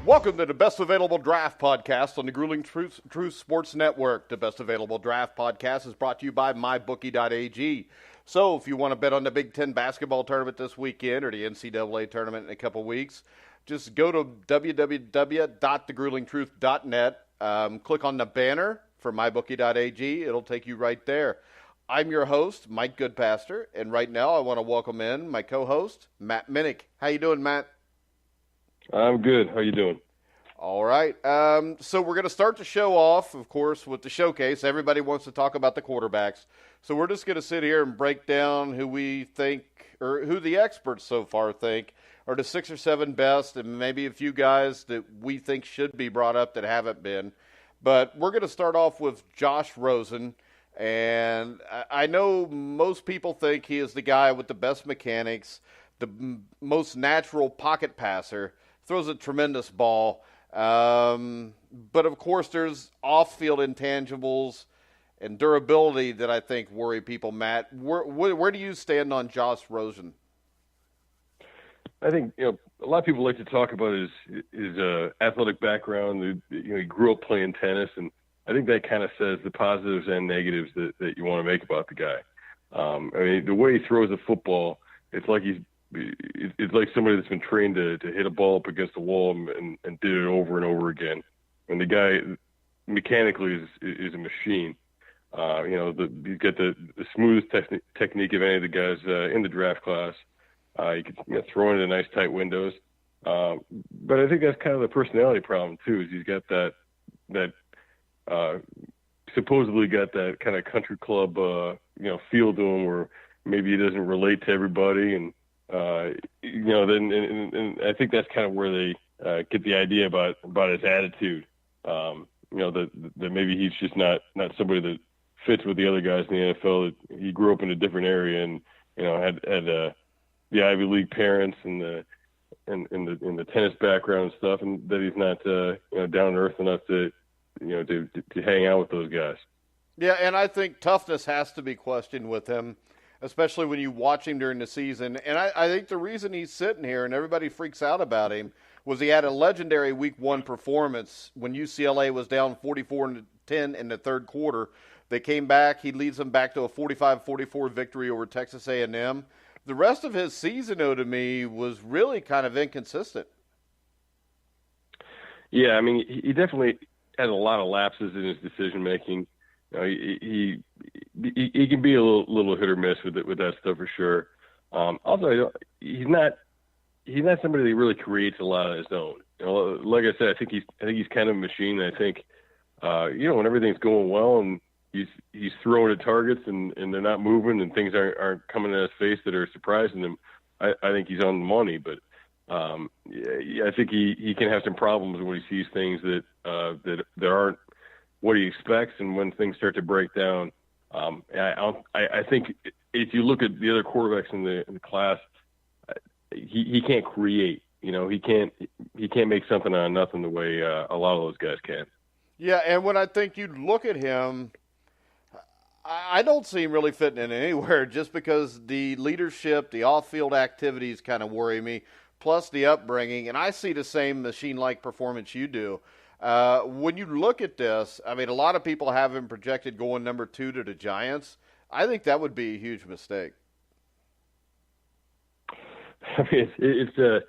Welcome to the Best Available Draft Podcast on the Grueling Truth Sports Network. The Best Available Draft Podcast is brought to you by MyBookie.ag. So if you want to bet on the Big Ten basketball tournament this weekend or the NCAA tournament in a couple weeks, just go to www.thegruelingtruth.net, click on the banner for MyBookie.ag. It'll take you right there. I'm your host, Mike Goodpaster, and right now I want to welcome in my co-host, Matt Minich. How you doing, Matt? I'm good. How you doing? All right. So we're going to start the show off, of course, with the showcase. Everybody wants to talk about the quarterbacks. So we're just going to sit here and break down who we think, or who the experts so far think, are the 6 or 7 best, and maybe a few guys that we think should be brought up that haven't been. But we're going to start off with Josh Rosen. And I know most people think he is the guy with the best mechanics, the most natural pocket passer, throws a tremendous ball. But, of course, there's off-field intangibles and durability that I think worry people. Matt, where do you stand on Josh Rosen? I think, a lot of people like to talk about his athletic background. He grew up playing tennis, and I think that kind of says the positives and negatives that you want to make about the guy. The way he throws a football, it's like somebody that's been trained to hit a ball up against the wall and did it over and over again. And the guy mechanically is a machine. He's got the smoothest technique of any of the guys in the draft class. He can throw into nice tight windows. But I think that's kind of the personality problem too. Is he's got that supposedly got that kind of country club feel to him, where maybe he doesn't relate to everybody, and then I think that's kind of where they get the idea about his attitude. That maybe he's just not somebody that fits with the other guys in the NFL. That he grew up in a different area and had the Ivy League parents and the tennis background and stuff, and that he's not down to earth enough to hang out with those guys. Yeah, and I think toughness has to be questioned with him, especially when you watch him during the season. And I think the reason he's sitting here and everybody freaks out about him was he had a legendary Week 1 performance when UCLA was down 44-10 in the third quarter. They came back. He leads them back to a 45-44 victory over Texas A&M. The rest of his season, though, to me, was really kind of inconsistent. Yeah, he definitely had a lot of lapses in his decision-making. He can be a little hit or miss with that stuff for sure. Also, he's not somebody that really creates a lot on his own. Like I said, I think he's kind of a machine. I think when everything's going well and he's throwing at targets and they're not moving and things aren't coming at his face that are surprising him, I think he's on the money. But I think he can have some problems when he sees things that aren't what he expects, and when things start to break down. I think if you look at the other quarterbacks in the class, he can't create. He can't make something out of nothing the way a lot of those guys can. Yeah, and when I think you look at him, I don't see him really fitting in anywhere, just because the leadership, the off-field activities kind of worry me, plus the upbringing, and I see the same machine-like performance you do. When you look at this, a lot of people have him projected going number 2 to the Giants. I think that would be a huge mistake. It's an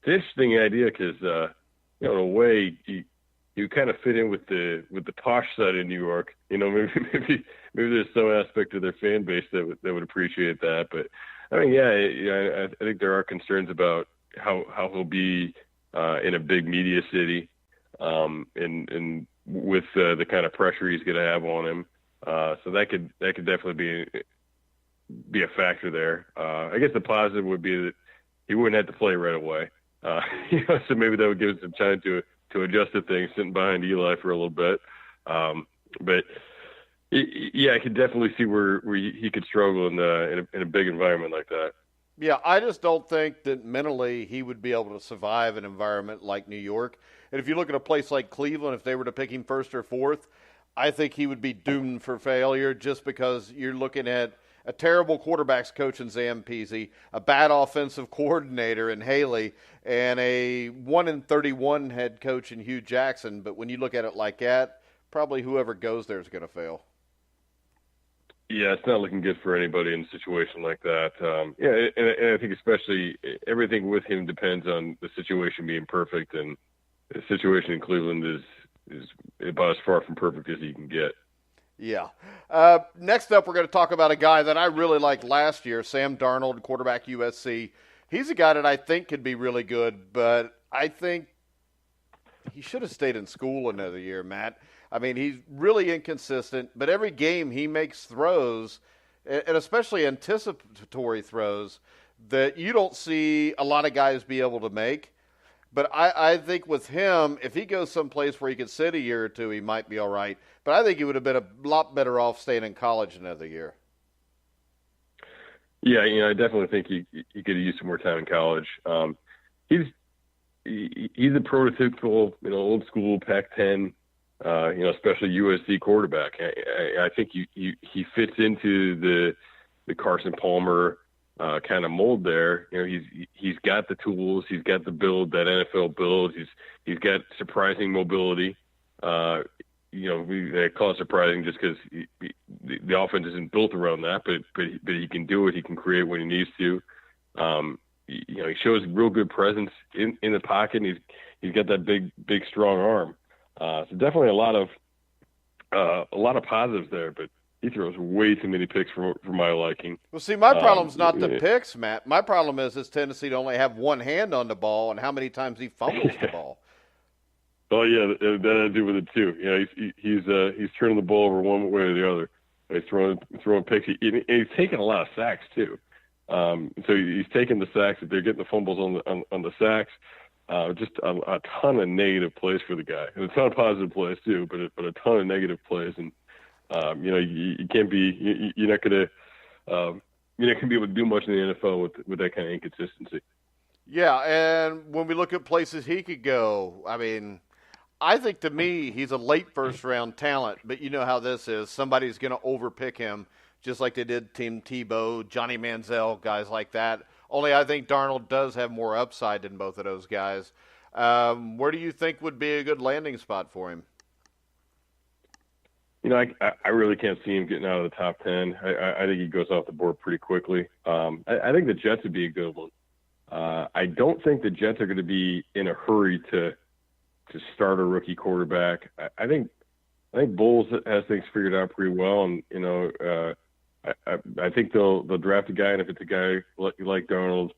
interesting idea because, in a way, you kind of fit in with the posh side of New York. Maybe there's some aspect of their fan base that would appreciate that. But I think there are concerns about how he'll be in a big media city. And with the kind of pressure he's going to have on him, so that could definitely be a factor there. I guess the positive would be that he wouldn't have to play right away. So maybe that would give him some time to adjust to things, sitting behind Eli for a little bit. But I could definitely see where he could struggle in a big environment like that. Yeah, I just don't think that mentally he would be able to survive an environment like New York. And if you look at a place like Cleveland, if they were to pick him first or fourth, I think he would be doomed for failure just because you're looking at a terrible quarterbacks coach in Zam Peasy, a bad offensive coordinator in Haley, and a 1-31 head coach in Hugh Jackson. But when you look at it like that, probably whoever goes there is going to fail. Yeah, it's not looking good for anybody in a situation like that. Yeah, and I think especially everything with him depends on the situation being perfect, and the situation in Cleveland is about as far from perfect as you can get. Yeah. Next up, we're going to talk about a guy that I really liked last year, Sam Darnold, quarterback USC. He's a guy that I think could be really good, but I think he should have stayed in school another year, Matt. I mean, he's really inconsistent, but every game he makes throws, and especially anticipatory throws, that you don't see a lot of guys be able to make. But I think with him, if he goes someplace where he could sit a year or two, he might be all right. But I think he would have been a lot better off staying in college another year. Yeah, I definitely think he could have used some more time in college. He's a prototypical, old school Pac-10, especially USC quarterback. I think he fits into the Carson Palmer kind of mold there. He's got the tools, he's got the build, that NFL build. He's got surprising mobility. We call it surprising just because the offense isn't built around that, but he can do it. He can create when he needs to. He shows real good presence in the pocket. And he's got that big strong arm. So definitely a lot of positives there, but he throws way too many picks for my liking. Well, see, my problem's not the picks, Matt. My problem is his tendency to only have one hand on the ball and how many times he fumbles the ball. Oh yeah, that had to do with it too. He's turning the ball over one way or the other. He's throwing picks. He's taking a lot of sacks too. So he's taking the sacks. They're getting the fumbles on the sacks. Just a ton of negative plays for the guy, and a ton of positive plays too, but a ton of negative plays. And you can't be, you're not gonna be able to do much in the NFL with that kind of inconsistency. Yeah, and when we look at places he could go, I mean, I think to me he's a late first round talent, but you know how this is. Somebody's going to overpick him, just like they did Tim Tebow, Johnny Manziel, guys like that. Only I think Darnold does have more upside than both of those guys. Where do you think would be a good landing spot for him? I really can't see him getting out of the top 10. I think he goes off the board pretty quickly. I think the Jets would be a good one. I don't think the Jets are going to be in a hurry to start a rookie quarterback. I think Bowles has things figured out pretty well, and I think they'll draft a guy, and if it's a guy like Darnold,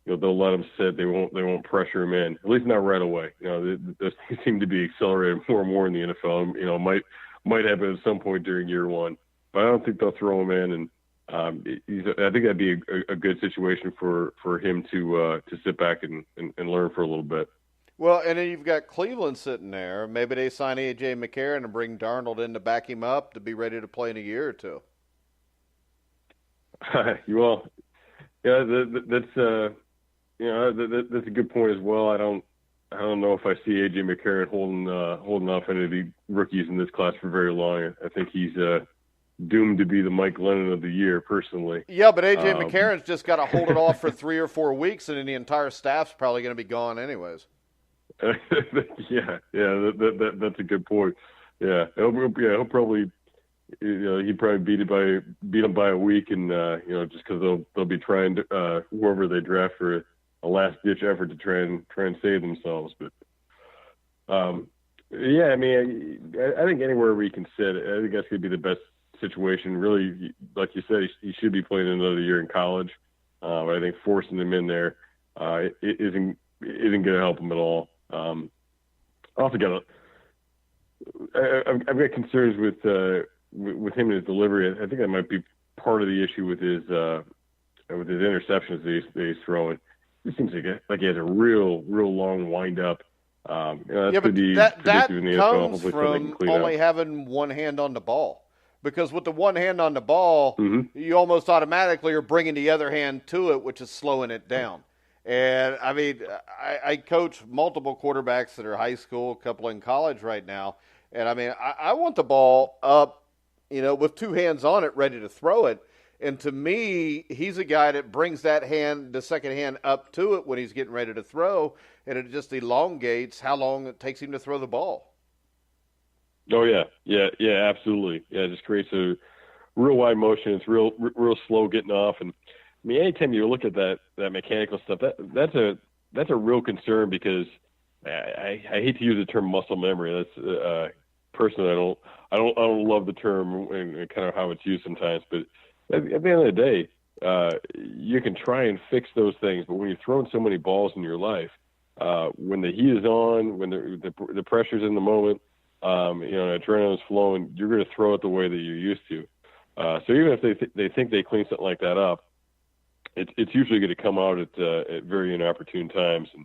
they'll let him sit. They won't pressure him in, at least not right away. Those things seem to be accelerated more and more in the NFL. Might happen at some point during year one, but I don't think they'll throw him in. And I think that'd be a good situation for him to sit back and learn for a little bit. Well, and then you've got Cleveland sitting there. Maybe they sign A.J. McCarron and bring Darnold in to back him up to be ready to play in a year or two. Well, yeah, that's a good point as well. I don't know if I see A.J. McCarron holding off any of the rookies in this class for very long. I think he's doomed to be the Mike Lennon of the year, personally. Yeah, but A.J. McCarron's just got to hold it off for 3 or 4 weeks, and then the entire staff's probably going to be gone anyways. Yeah, that's a good point. Yeah, he'll probably, he'd probably beat him by a week, and just because they'll be trying to whoever they draft for a last ditch effort to try and save themselves. But yeah, I mean, I think anywhere where he can sit, I think that's going to be the best situation. Really, like you said, he should be playing another year in college. But I think forcing him in there isn't going to help him at all. I also I've got concerns with him and his delivery. I think that might be part of the issue with his interceptions that he's throwing. It seems like he has a real long wind up. That comes from only having one hand on the ball. because with the one hand on the ball, you almost automatically are bringing the other hand to it, which is slowing it down. And I mean, I coach multiple quarterbacks that are high school, a couple in college right now. And I mean, I want the ball up, with two hands on it, ready to throw it. And to me, he's a guy that brings the second hand up to it when he's getting ready to throw, and it just elongates how long it takes him to throw the ball. Oh yeah, absolutely. Yeah, it just creates a real wide motion. It's real slow getting off, and I mean, anytime you look at that mechanical stuff, that's a real concern, because I hate to use the term muscle memory. That's personally, I don't love the term and kind of how it's used sometimes. But at the end of the day, you can try and fix those things, but when you're throwing so many balls in your life, when the heat is on, when the pressure's in the moment, adrenaline's flowing, you're going to throw it the way that you're used to. So even if they think they clean something like that up, it's usually going to come out at very inopportune times, and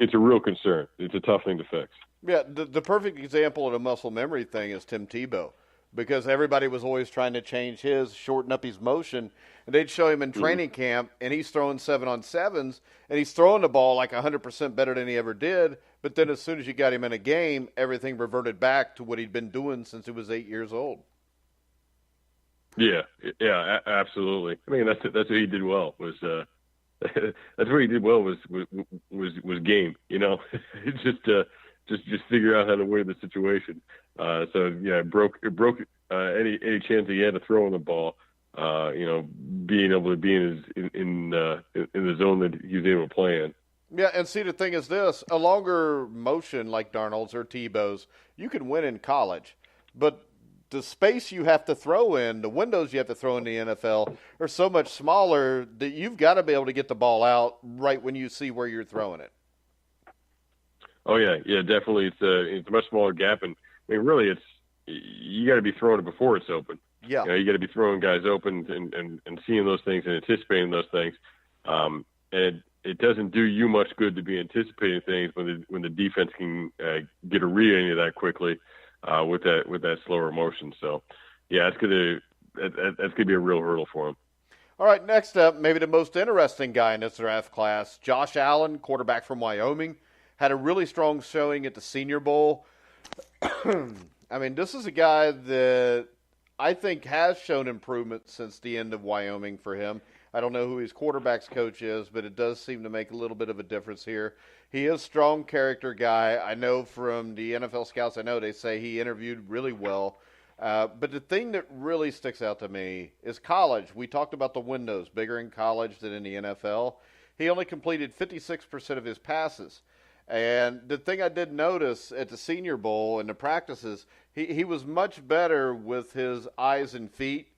it's a real concern. It's a tough thing to fix. Yeah, the perfect example of the muscle memory thing is Tim Tebow, because everybody was always trying to shorten up his motion, and they'd show him in training camp, and he's throwing 7-on-7s, and he's throwing the ball like 100% better than he ever did. But then as soon as you got him in a game, everything reverted back to what he'd been doing since he was 8 years old. Yeah, absolutely. I mean, that's what he did well. That's what he did well was game. Just figure out how to win the situation. So yeah, it broke any chance he had to throw in the ball. Being able to be in the zone that he was able to play in. Yeah, and see, the thing is this: a longer motion like Darnold's or Tebow's, you can win in college, but the space you have to throw in, the windows you have to throw in the NFL are so much smaller that you've got to be able to get the ball out right when you see where you're throwing it. Oh yeah, definitely. It's a much smaller gap, and I mean, really, you got to be throwing it before it's open. Yeah, you got to be throwing guys open and seeing those things and anticipating those things. And it doesn't do you much good to be anticipating things when the defense can get a read on you that quickly with that slower motion. So yeah, that's gonna be a real hurdle for him. All right, next up, maybe the most interesting guy in this draft class, Josh Allen, quarterback from Wyoming, had a really strong showing at the Senior Bowl. I mean, this is a guy that I think has shown improvement since the end of Wyoming for him. I don't know who his quarterback's coach is, but it does seem to make a little bit of a difference here. He is a strong character guy. I know from the NFL scouts, they say he interviewed really well. But the thing that really sticks out to me is college. We talked about the windows, bigger in college than in the NFL. He only completed 56% of his passes. And the thing I did notice at the Senior Bowl and the practices, he was much better with his eyes and feet.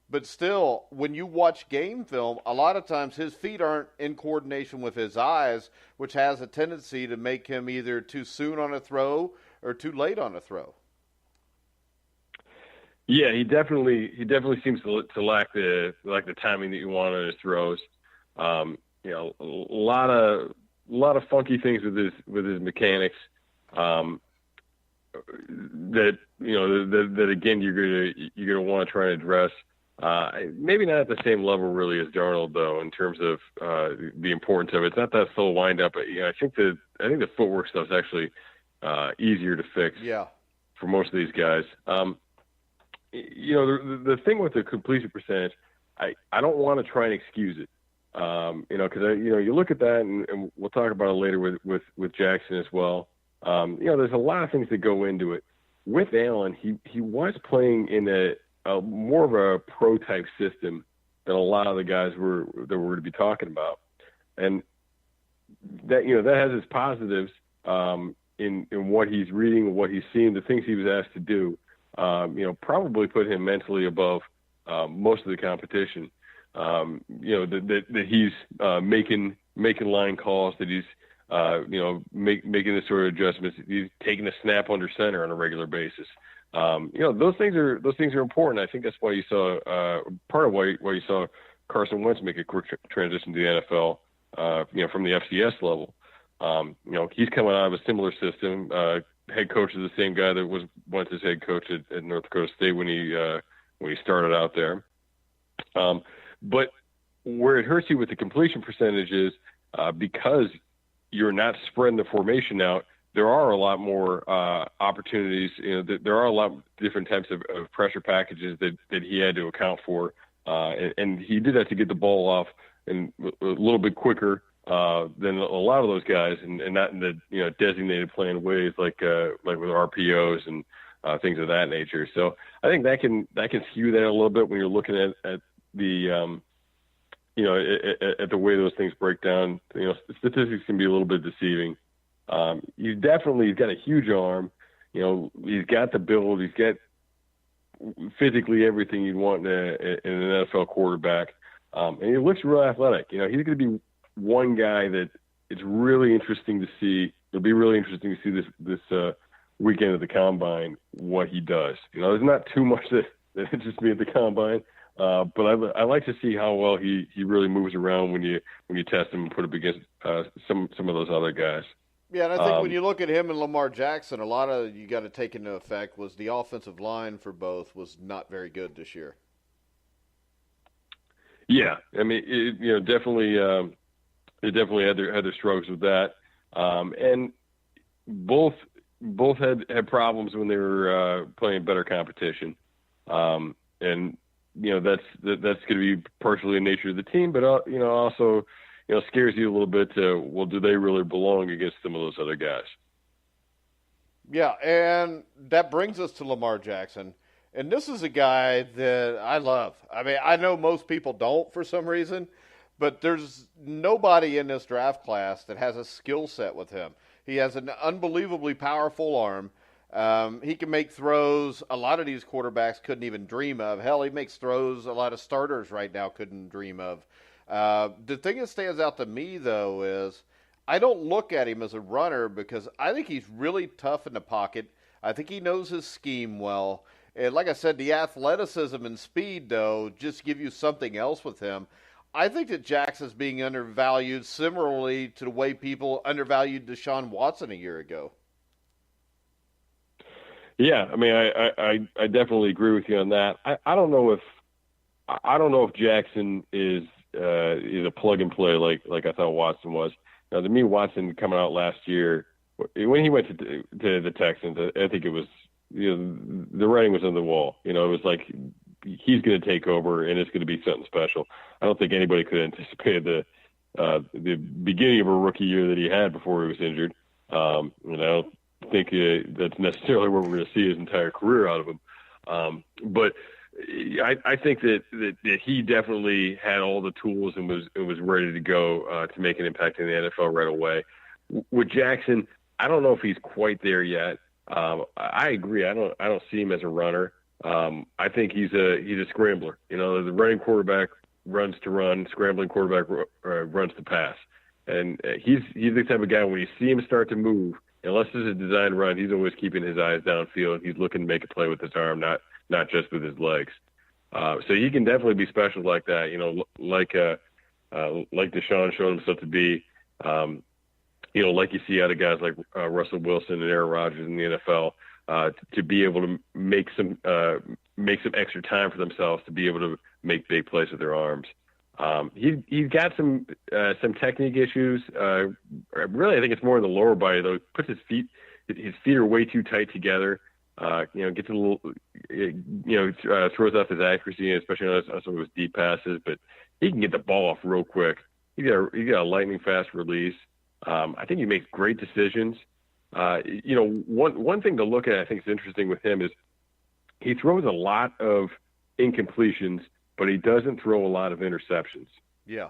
But still, when you watch game film, a lot of times his feet aren't in coordination with his eyes, which has a tendency to make him either too soon on a throw or too late on a throw. Yeah, he definitely seems to lack the timing that you want on his throws. A lot of funky things with his mechanics. That again you're gonna want to try and address. Maybe not at the same level really as Darnold though, in terms of the importance of it. It's not that full wind up, but I think the footwork stuff is actually easier to fix. Yeah. For most of these guys. The thing with the completion percentage, I don't want to try and excuse it. Because you look at that, and we'll talk about it later with Jackson as well. There's a lot of things that go into it. With Allen, he was playing in a more of a pro type system than a lot of the guys that we're going to be talking about, and that that has its positives in what he's reading, what he's seeing, the things he was asked to do. Probably put him mentally above most of the competition. That he's making line calls, that he's making the sort of adjustments. He's taking a snap under center on a regular basis. Those things are important. I think that's why you saw part of why you saw Carson Wentz make a quick transition to the NFL. From the FCS level. He's coming out of a similar system. head coach is the same guy that was once his head coach at North Dakota State when he started out there. But where it hurts you with the completion percentage is because you're not spreading the formation out. There are a lot more opportunities. There are a lot of different types of pressure packages that he had to account for, and he did that to get the ball off and a little bit quicker than a lot of those guys, and not in the designated playing ways like with RPOs and things of that nature. So I think that can skew that a little bit when you're looking at the at the way those things break down. Statistics can be a little bit deceiving. He's got a huge arm. He's got the build. He's got physically everything you'd want in an NFL quarterback. And he looks real athletic. He's going to be one guy that it's really interesting to see. It'll be really interesting to see this weekend at the Combine, what he does. There's not too much that interests me at the Combine. But I like to see how well he really moves around when you test him and put him against some of those other guys. Yeah, and I think when you look at him and Lamar Jackson, a lot of you got to take into effect was the offensive line for both was not very good this year. Yeah, I mean, definitely they definitely had their struggles with that, and both had problems when they were playing better competition, and that's going to be partially the nature of the team, but also scares you a little bit. Well, do they really belong against some of those other guys? Yeah, and that brings us to Lamar Jackson. And this is a guy that I love. I mean, I know most people don't for some reason, but there's nobody in this draft class that has a skill set with him. He has an unbelievably powerful arm. He can make throws a lot of these quarterbacks couldn't even dream of. Hell, he makes throws a lot of starters right now couldn't dream of. The thing that stands out to me, though, is I don't look at him as a runner because I think he's really tough in the pocket. I think he knows his scheme well. And like I said, the athleticism and speed, though, just give you something else with him. I think that Jackson's being undervalued similarly to the way people undervalued Deshaun Watson a year ago. Yeah, I mean, I definitely agree with you on that. I don't know if Jackson is a plug and play like I thought Watson was. Now, to me, Watson coming out last year when he went to the Texans, I think it was the writing was on the wall. It was like he's going to take over and it's going to be something special. I don't think anybody could anticipate the beginning of a rookie year that he had before he was injured. And I don't think that's necessarily what we're going to see his entire career out of him. But I think that he definitely had all the tools and was ready to go to make an impact in the NFL right away. With Jackson, I don't know if he's quite there yet. I agree. I don't see him as a runner. I think he's a scrambler. The running quarterback runs to run, scrambling quarterback runs to pass. And he's the type of guy when you see him start to move, unless it's a designed run, he's always keeping his eyes downfield. He's looking to make a play with his arm, not just with his legs. So he can definitely be special like that. Like Deshaun showed himself to be. Like you see out of guys like Russell Wilson and Aaron Rodgers in the NFL, to be able to make some extra time for themselves to be able to make big plays with their arms. He's got some technique issues. Really, I think it's more in the lower body though. He puts his feet are way too tight together. Gets a little, throws off his accuracy, especially on some of his deep passes. But he can get the ball off real quick. He's got a lightning fast release. I think he makes great decisions. One thing to look at, I think is interesting with him is he throws a lot of incompletions, but he doesn't throw a lot of interceptions. Yeah.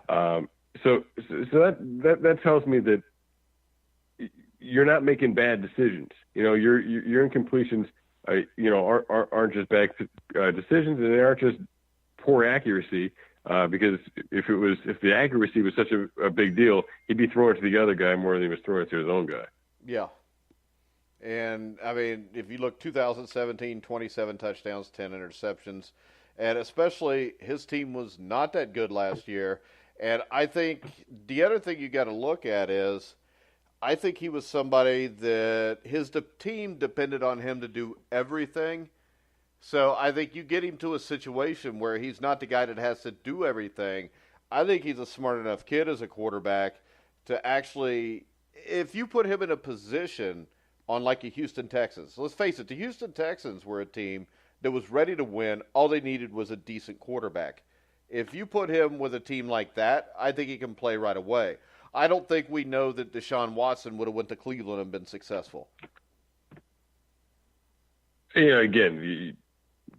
So that tells me that you're not making bad decisions. Your incompletions, aren't just bad decisions, and they aren't just poor accuracy. Because if the accuracy was such a big deal, he'd be throwing it to the other guy more than he was throwing it to his own guy. Yeah. And, I mean, if you look 2017, 27 touchdowns, 10 interceptions, and especially his team was not that good last year. And I think the other thing you got to look at is I think he was somebody that team depended on him to do everything. So I think you get him to a situation where he's not the guy that has to do everything. I think he's a smart enough kid as a quarterback to actually, if you put him in a position on like a Houston Texans, let's face it, the Houston Texans were a team that was ready to win. All they needed was a decent quarterback. If you put him with a team like that, I think he can play right away. I don't think we know that Deshaun Watson would have went to Cleveland and been successful. Again,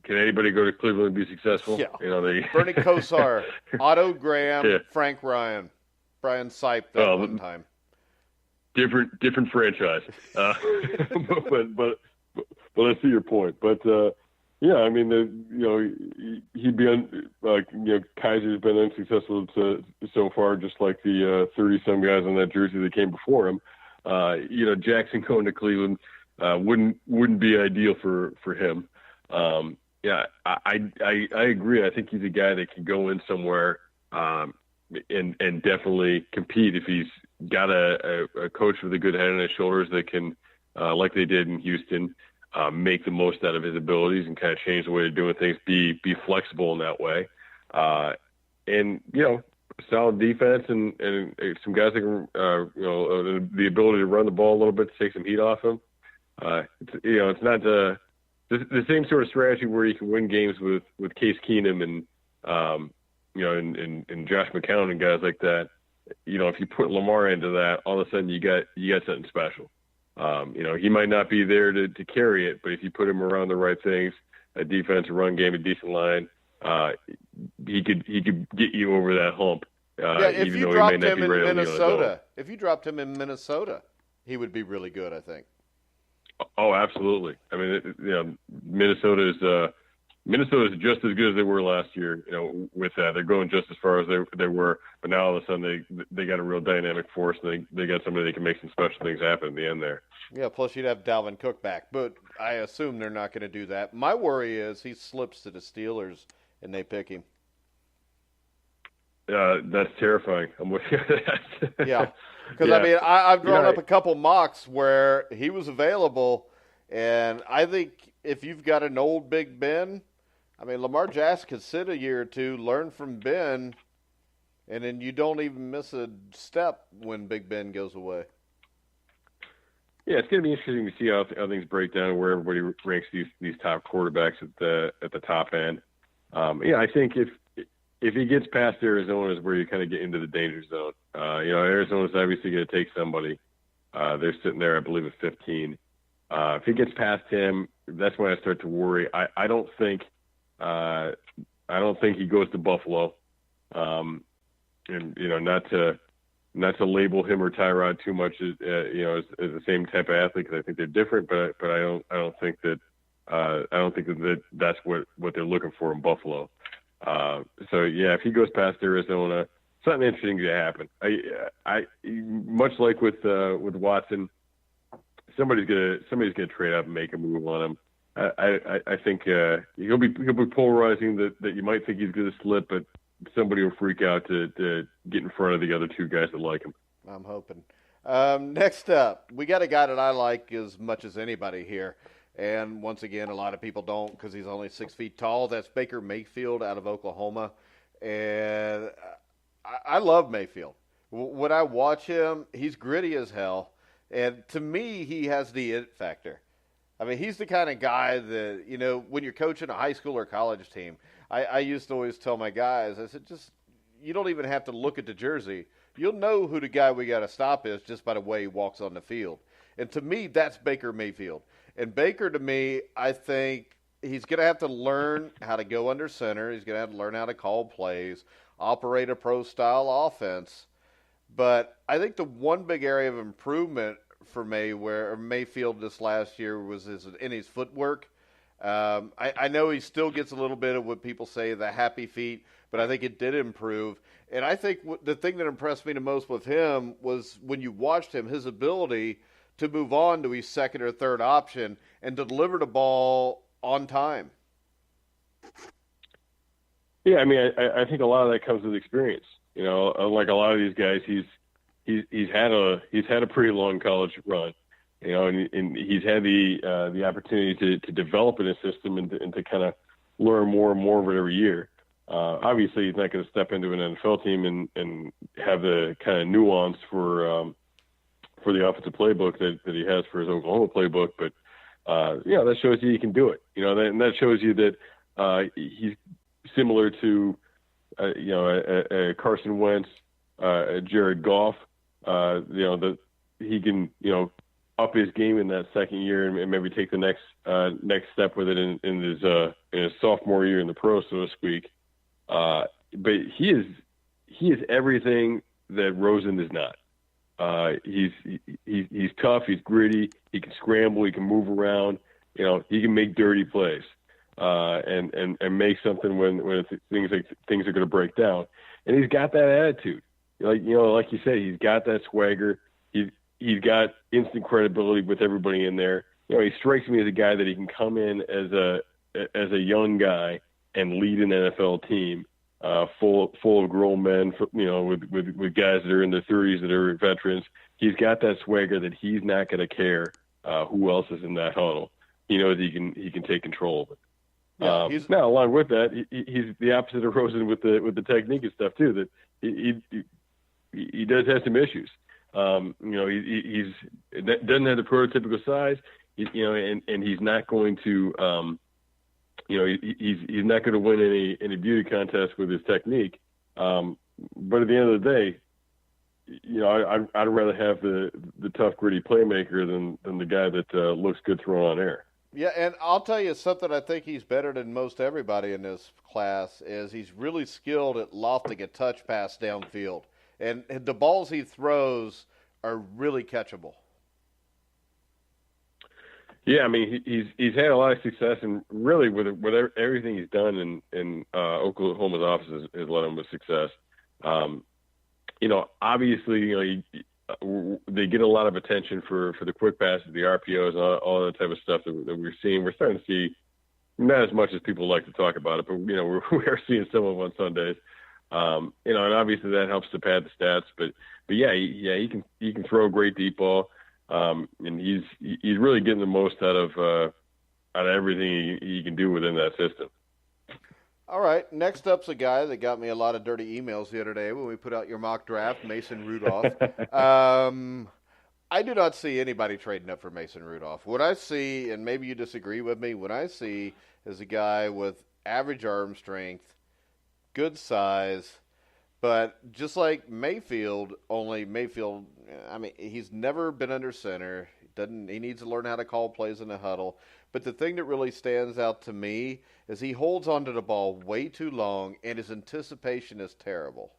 can anybody go to Cleveland and be successful? Yeah. They Bernie Kosar, Otto Graham, yeah. Frank Ryan, Brian Sipe that one time. Different franchise. But I see your point. But I mean, he'd be Kaiser's been unsuccessful so far, just like the 30-some guys on that jersey that came before him. Jackson going to Cleveland wouldn't be ideal for him. I agree. I think he's a guy that can go in somewhere and definitely compete if he's got a coach with a good head on his shoulders that can, like they did in Houston, make the most out of his abilities and kind of change the way of doing things, be flexible in that way. Solid defense and some guys that can, the ability to run the ball a little bit to take some heat off him. It's not the same sort of strategy where you can win games with Case Keenum and Josh McCown and guys like that. If you put Lamar into that, all of a sudden you got something special. He might not be there to carry it, but if you put him around the right things, a defense, a run game, a decent line, he could get you over that hump. If you dropped him in Minnesota, he would be really good, I think. Oh, absolutely. I mean, Minnesota is just as good as they were last year. With that, they're going just as far as they were, but now all of a sudden they got a real dynamic force, and they got somebody that can make some special things happen at the end there. Yeah. Plus, you'd have Dalvin Cook back, but I assume they're not going to do that. My worry is he slips to the Steelers and they pick him. That's terrifying. I'm with you. Yeah. Because, I mean, I've drawn up a couple mocks where he was available, and I think if you've got an old Big Ben, I mean, Lamar Jackson could sit a year or two, learn from Ben, and then you don't even miss a step when Big Ben goes away. Yeah, it's going to be interesting to see how things break down, where everybody ranks these top quarterbacks at the top end. I think if he gets past Arizona is where you kind of get into the danger zone. Arizona's obviously going to take somebody. They're sitting there, I believe, at 15. If he gets past him, that's when I start to worry. I don't think he goes to Buffalo. Not to label him or Tyrod too much as the same type of athlete, because I think they're different. But I don't think that that's what they're looking for in Buffalo. If he goes past Arizona, something interesting to happen. I much like with Watson, somebody's gonna trade up and make a move on him. I think he'll be polarizing that you might think he's gonna slip, but somebody will freak out to get in front of the other two guys that like him. I'm hoping. Next up, we got a guy that I like as much as anybody here. And once again, a lot of people don't because he's only 6 feet tall. That's Baker Mayfield out of Oklahoma. And I love Mayfield. When I watch him, he's gritty as hell. And to me, he has the it factor. I mean, he's the kind of guy that, when you're coaching a high school or college team, I used to always tell my guys, I said, you don't even have to look at the jersey. You'll know who the guy we got to stop is just by the way he walks on the field. And to me, that's Baker Mayfield. And Baker, to me, I think he's going to have to learn how to go under center. He's going to have to learn how to call plays, operate a pro-style offense. But I think the one big area of improvement for Mayfield this last year was in his footwork. I know he still gets a little bit of what people say the happy feet, but I think it did improve. And I think the thing that impressed me the most with him was when you watched him, his ability to move on to his second or third option and to deliver the ball on time. Yeah, I mean, I think a lot of that comes with experience. Like a lot of these guys, he's he's had a pretty long college run, and he's had the opportunity to develop in a system and to kind of learn more and more of it every year. Obviously, he's not going to step into an NFL team and have the kind of nuance for the offensive playbook that he has for his Oklahoma playbook, but that shows you he can do it. And that shows you that he's similar to Carson Wentz, Jared Goff. That he can up his game in that second year and maybe take the next step with it in his sophomore year in the pros, so to speak. But he is everything that Rosen is not. He's tough. He's gritty. He can scramble. He can move around. He can make dirty plays and make something when things are going to break down. And he's got that attitude. Like you said, he's got that swagger. He's got instant credibility with everybody in there. He strikes me as a guy that he can come in as a young guy and lead an NFL team full of grown men, with guys that are in their 30s that are veterans. He's got that swagger that he's not going to care who else is in that huddle. He knows he can take control of it. Yeah, now, along with that, he's the opposite of Rosen with the technique and stuff too. That he does have some issues. He doesn't have the prototypical size. And he's not going to. He's not going to win any beauty contest with his technique. But at the end of the day, I'd rather have the tough, gritty playmaker than the guy that looks good thrown on air. Yeah, and I'll tell you something I think he's better than most everybody in this class is he's really skilled at lofting a touch pass downfield. And the balls he throws are really catchable. Yeah, I mean, he's had a lot of success, and really with everything he's done in Oklahoma's office has led him with success. Obviously, they get a lot of attention for the quick passes, the RPOs, and all that type of stuff that we're seeing. We're starting to see not as much as people like to talk about it, but we are seeing some of them on Sundays. And obviously that helps to pad the stats. But yeah, he can throw a great deep ball. And he's really getting the most out of everything he can do within that system. All right, next up's a guy that got me a lot of dirty emails the other day when we put out your mock draft, Mason Rudolph. I do not see anybody trading up for Mason Rudolph. What I see, and maybe you disagree with me, what I see is a guy with average arm strength, good size, but just like Mayfield, he's never been under center. He needs to learn how to call plays in the huddle. But the thing that really stands out to me is he holds onto the ball way too long, and his anticipation is terrible.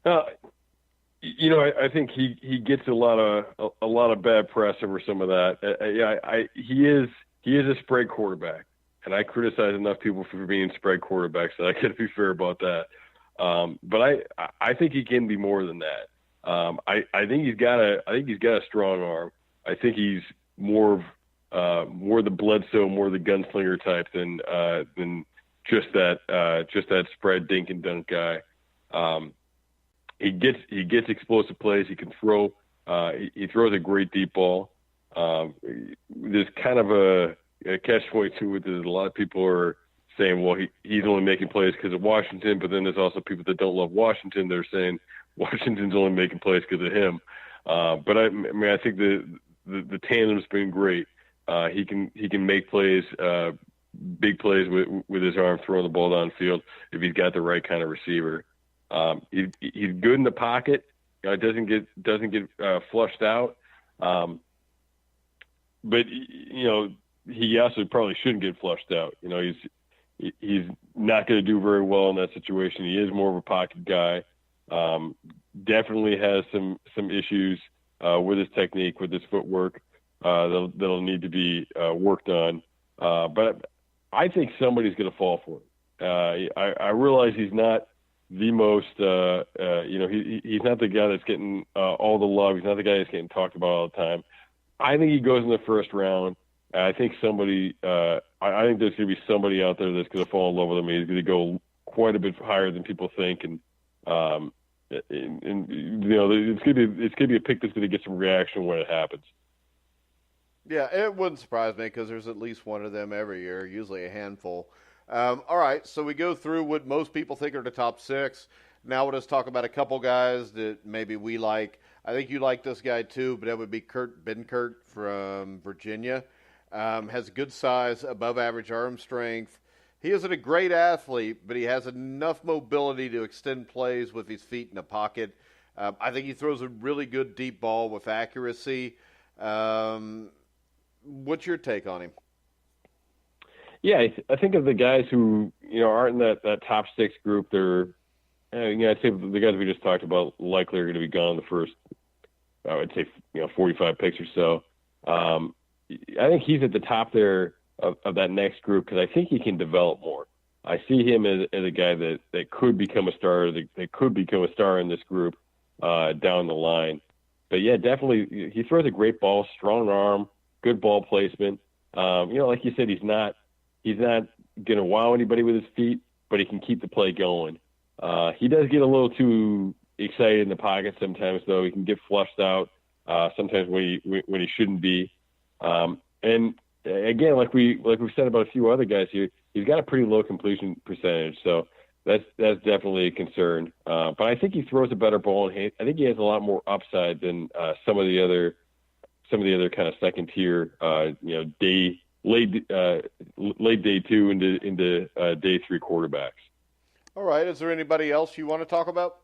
I think he gets a lot of bad press over some of that. He is a spread quarterback, and I criticize enough people for being spread quarterbacks, so I got to be fair about that. But I think he can be more than that. I think he's got a strong arm. I think he's more the Bledsoe, more the gunslinger type than just that spread dink and dunk guy. He gets explosive plays. He can throw. He throws a great deep ball. There's kind of a catch-22 with it. A lot of people are saying, well, he's only making plays because of Washington, but then there's also people that don't love Washington. They're saying Washington's only making plays because of him. But I think the tandem's been great. He can make plays, big plays with his arm, throwing the ball downfield if he's got the right kind of receiver. He's good in the pocket. Doesn't get flushed out. But he also probably shouldn't get flushed out. He's not going to do very well in that situation. He is more of a pocket guy. Definitely has some issues with his technique, with his footwork. That'll need to be worked on. But I think somebody's going to fall for it. I realize he's not the most, he's not the guy that's getting all the love. He's not the guy that's getting talked about all the time. I think he goes in the first round. I think I think there's going to be somebody out there that's going to fall in love with him. He's going to go quite a bit higher than people think. And it's gonna be a pick that's gonna get some reaction when it happens. Yeah, it wouldn't surprise me because there's at least one of them every year, usually a handful. All right, so we go through what most people think are the top six. Now we'll just talk about a couple guys that maybe we like. I think you like this guy too, but that would be Kurt Benkert from Virginia. Has good size, above average arm strength. He isn't a great athlete, but he has enough mobility to extend plays with his feet in the pocket. I think he throws a really good deep ball with accuracy. What's your take on him? Yeah, I think of the guys who aren't in that top six group. They're I'd say the guys we just talked about likely are going to be gone the first, I would say 45 picks or so. I think he's at the top there of that next group because I think he can develop more. I see him as a guy that could become a star. That could become a star in this group down the line. But yeah, definitely he throws a great ball, strong arm, good ball placement. Like you said, he's not going to wow anybody with his feet, but he can keep the play going. He does get a little too excited in the pocket sometimes, though. He can get flushed out sometimes when he shouldn't be. And again, like we've said about a few other guys here, he's got a pretty low completion percentage, so that's definitely a concern. But I think he throws a better ball, and I think he has a lot more upside than some of the other kind of second tier, late day two into day three quarterbacks. All right. Is there anybody else you want to talk about?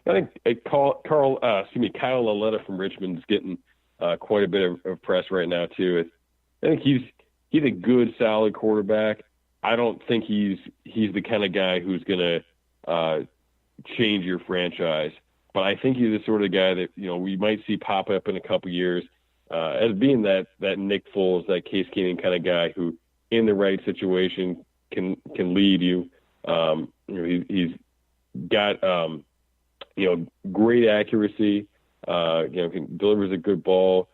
I think Kyle Laletta from Richmond is getting quite a bit of press right now too. I think he's a good, solid quarterback. I don't think he's the kind of guy who's going to change your franchise, but I think he's the sort of guy that we might see pop up in a couple years as being that Nick Foles, that Case Keenum kind of guy who, in the right situation, can lead you. He's got great accuracy. Delivers a good ball,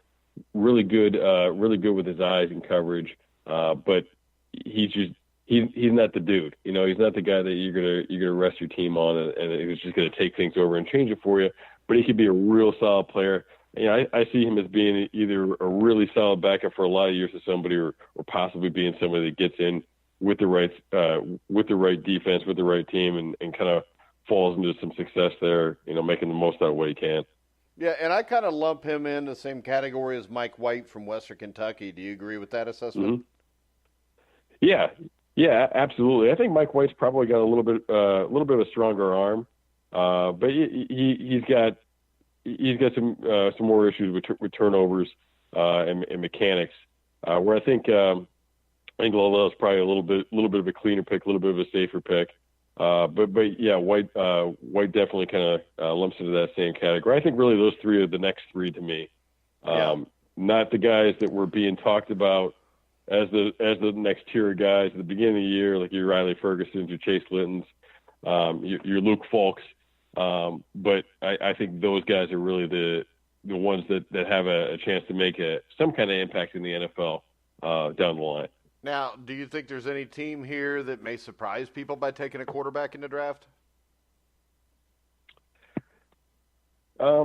really good with his eyes and coverage. But he's not the dude. He's not the guy that you're gonna rest your team on and he's just gonna take things over and change it for you. But he could be a real solid player. I see him as being either a really solid backup for a lot of years to somebody, or possibly being somebody that gets in with the right defense, with the right team, and kind of falls into some success there. Making the most out of what he can. Yeah, and I kind of lump him in the same category as Mike White from Western Kentucky. Do you agree with that assessment? Mm-hmm. Yeah, absolutely. I think Mike White's probably got a little bit of a stronger arm, but he's got some more issues with turnovers and mechanics. Where I think Laletta is probably a little bit of a cleaner pick, a little bit of a safer pick. But yeah, White definitely kind of lumps into that same category. I think really those three are the next three to me. Not the guys that were being talked about as the next tier of guys at the beginning of the year, like your Riley Fergusons, your Chase Littons, your Luke Falks. But I think those guys are really the ones that have a chance to make some kind of impact in the NFL down the line. Now, do you think there's any team here that may surprise people by taking a quarterback in the draft? I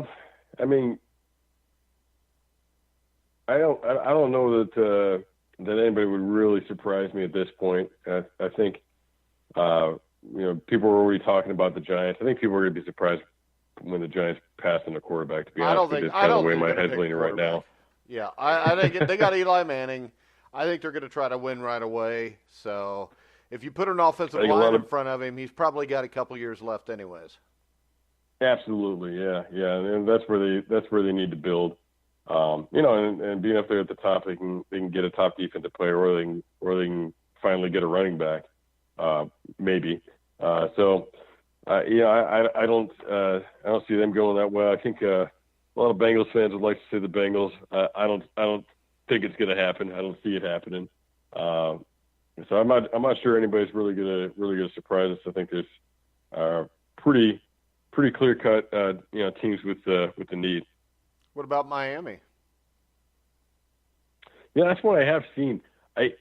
don't know that anybody would really surprise me at this point. I think people are already talking about the Giants. I think people are going to be surprised when the Giants pass on a quarterback. To be honest, that's kind of the way my head's leaning right now. Yeah, I think they got Eli Manning. I think they're going to try to win right away. So if you put an offensive line in front of him, he's probably got a couple years left anyways. Absolutely, yeah, and that's where they need to build. And being up there at the top, they can get a top defensive player, or they can finally get a running back, maybe. I don't see them going that way. I think a lot of Bengals fans would like to see the Bengals. I don't think it's going to happen. I don't see it happening. So I'm not sure anybody's really gonna surprise us. I think there's pretty clear cut teams with the need. What about Miami? Yeah, that's what I have seen. I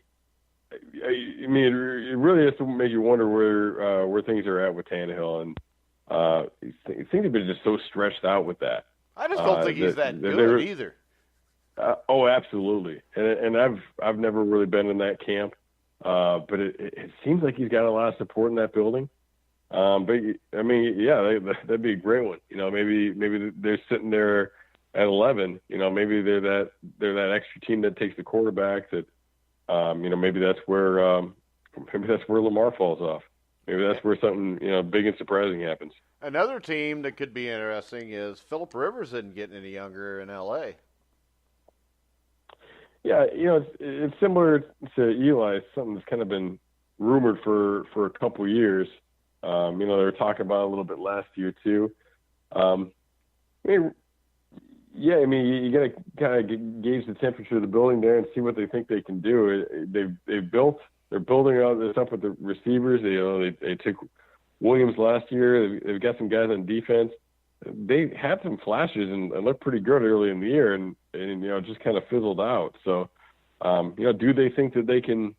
mean, it really has to make you wonder where things are at with Tannehill, and He seems to be just so stretched out with that. I just don't think he's that good either. Oh, absolutely. And I've never really been in that camp, but it seems like he's got a lot of support in that building. But I mean, yeah, that'd be a great one. Maybe they're sitting there at 11. Maybe they're that extra team that takes the quarterback. That maybe that's where Lamar falls off. Maybe that's where something big and surprising happens. Another team that could be interesting is Phillip Rivers isn't getting any younger in L.A. Yeah, it's similar to Eli. It's something that's kind of been rumored for a couple of years. They were talking about it a little bit last year too. You got to kind of gauge the temperature of the building there and see what they think they can do. They're building all this up with the receivers. They took Williams last year. They've got some guys on defense. They had some flashes and looked pretty good early in the year, and just kind of fizzled out. So, do they think that they can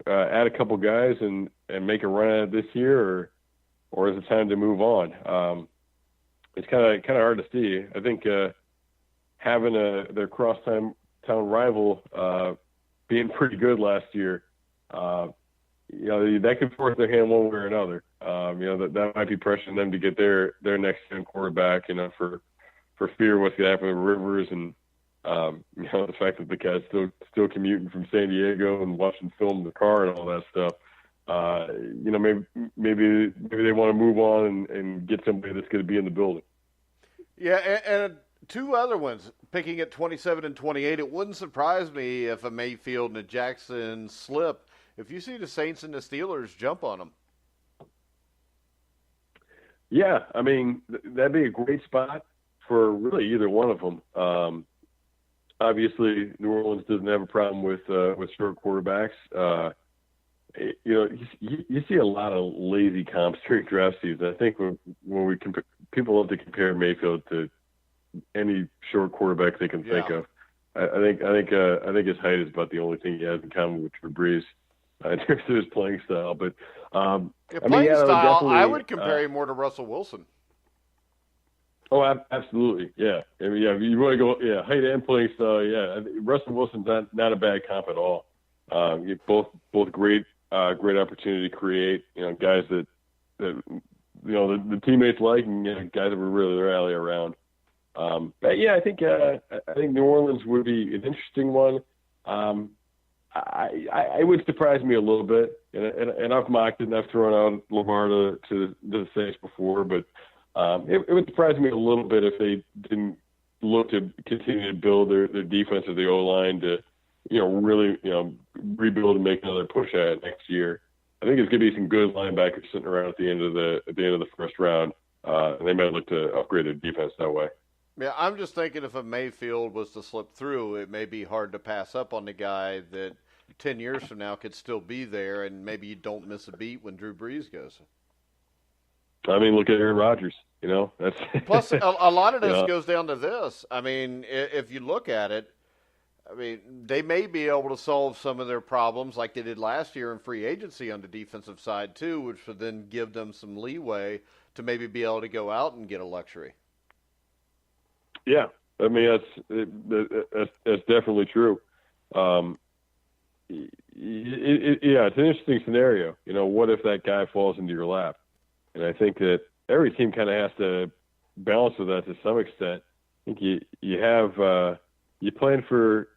add a couple guys and make a run at it this year, or is it time to move on? It's kind of hard to see. I think having their crosstown rival being pretty good last year, that could force their hand one way or another. That might be pressuring them to get their next gen quarterback. For fear what's going to happen with Rivers and the fact that the guy's still commuting from San Diego and watching film in the car and all that stuff. Maybe they want to move on and get somebody that's going to be in the building. Yeah, and two other ones, picking at 27 and 28. It wouldn't surprise me if a Mayfield and a Jackson slip. If you see the Saints and the Steelers jump on them. Yeah, I mean, that'd be a great spot for really either one of them. Obviously, New Orleans doesn't have a problem with short quarterbacks. You see a lot of lazy comps during draft season. I think when people love to compare Mayfield to any short quarterback they can think of. I think his height is about the only thing he has in common with Drew Brees in terms of his playing style. But style, I would compare him more to Russell Wilson. Oh, absolutely, yeah. I mean, if you want to go, height and playing style, yeah. Russell Wilson's not a bad comp at all. Both great opportunity to create, guys that the teammates like, and guys that were really rally around. But yeah, I think New Orleans would be an interesting one. I would surprise me a little bit, and I've mocked it and I've thrown out Lamar to the Saints before, but it would surprise me a little bit if they didn't look to continue to build their defense of the O-line to, really, rebuild and make another push at it next year. I think it's going to be some good linebackers sitting around at the end of the first round, and they might look to upgrade their defense that way. Yeah, I'm just thinking if a Mayfield was to slip through, it may be hard to pass up on the guy that 10 years from now could still be there, and maybe you don't miss a beat when Drew Brees goes. I mean, look at Aaron Rodgers. That's plus a lot of this goes down to this. I mean, if you look at it, I mean, they may be able to solve some of their problems like they did last year in free agency on the defensive side too, which would then give them some leeway to maybe be able to go out and get a luxury. Yeah, I mean that's definitely true. It's an interesting scenario. What if that guy falls into your lap? And I think that every team kind of has to balance with that to some extent. I think you have you plan for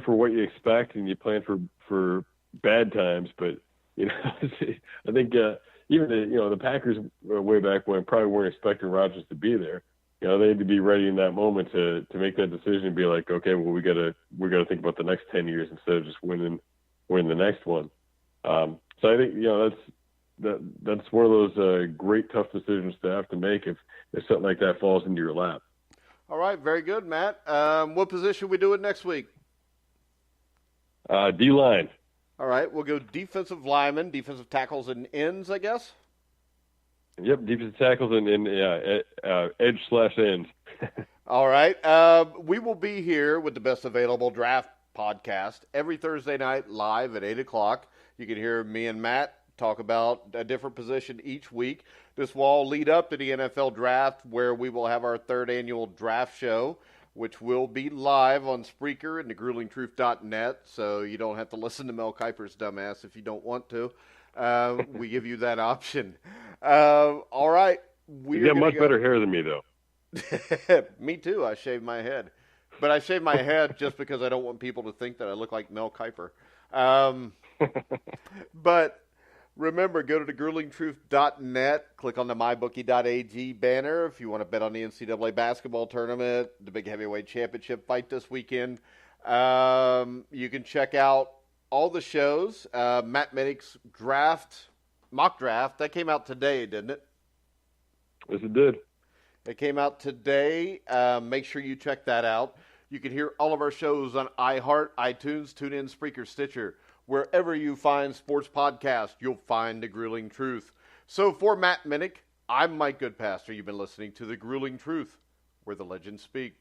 what you expect, and you plan for bad times. But I think even the Packers way back when probably weren't expecting Rodgers to be there. They need to be ready in that moment to make that decision and be like, okay, well, we gotta think about the next 10 years instead of just winning the next one. So I think that's one of those great tough decisions to have to make if something like that falls into your lap. All right, very good, Matt. What position we do it next week? D-line. All right, we'll go defensive linemen, defensive tackles, and ends, I guess. Yep, defensive tackles and edge/ends. All right, we will be here with the best available draft podcast every Thursday night live at 8 o'clock. You can hear me and Matt talk about a different position each week. This will all lead up to the NFL draft, where we will have our third annual draft show, which will be live on Spreaker and thegruelingtruth.net, so you don't have to listen to Mel Kiper's dumbass if you don't want to. We give you that option. All right. You got much better hair than me, though. Me too. I shaved my head. But I shaved my head just because I don't want people to think that I look like Mel Kiper. But remember, go to thegruelingtruth.net, click on the mybookie.ag banner if you want to bet on the NCAA basketball tournament, the big heavyweight championship fight this weekend. You can check out all the shows. Matt Minich's mock draft, that came out today, didn't it? Yes, it did. It came out today. Make sure you check that out. You can hear all of our shows on iHeart, iTunes, TuneIn, Spreaker, Stitcher. Wherever you find sports podcasts, you'll find The Grueling Truth. So for Matt Minich, I'm Mike Goodpaster. You've been listening to The Grueling Truth, where the legends speak.